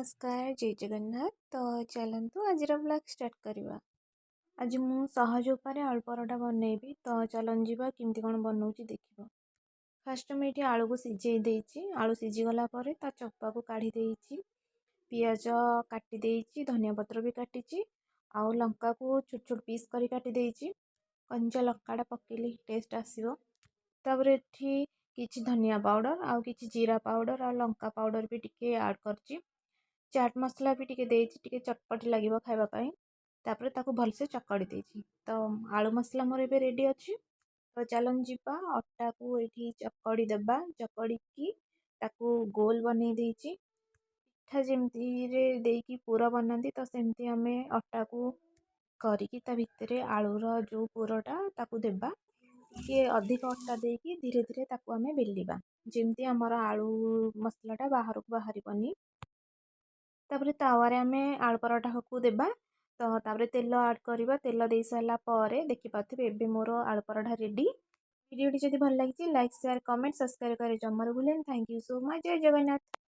नमस्कार जय जगन्नाथ। तो चलतु आज ब्लॉग स्टार्ट करवा। आज मु सहज उपाय आलू परोटा बनैबी। तो चलन जीवा केमती कौन बनाऊँगी देखिबो। फास्ट मुझे आलू को सिझे देइछि। आलू सिझीगला ता चप्पा को काढ़ी देइछि। पियाज काटी देइछि, धनिया पत्र भी काटिछि। आउ लंका को छोट छोट पीस करी काटी देइछि। कंचा लंकाटा पकेले टेस्ट आसीबो। तापर एठी किछि धनिया पाउडर आउ किछि जीरा पाउडर आ लंका पाउडर भी टिके ऐड करछि। चाट मसला भी टिके देइछि, टिके चटपटी लागिबो खाइबा पई। तापर ताको भलसे चकड़ी देइछि। तो आलू मसला मोर एबे रेडी अछि। तो चलन जीवा अट्टा को एठी चकड़ी देबा। चकड़ी की ताको गोल बनै देइछि। पिठा जेमती रे देइकी पूरा बनांदी तो सेमती हमें अट्टा को करिकी ता भितरे आलूर जो पूरटा ताको देबा। टिके अधिक अट्टा देइकी धीरे धीरे ताको हमें बेलिबा, जेमती हमर आलू मसलाटा बाहर को बाहरिबनी। तापर तावारे आमे आलू पराठा को देबा। तो तापर तेल ऐड करबा। तेल दे सारा पर देखि पाथिबे एबे मोर आलू पराठा रेडी। वीडियोटी जदि भल लागिछि लाइक शेयर कमेंट सब्सक्राइब करे जमर भूलेन। Thank you so much. जय जगन्नाथ।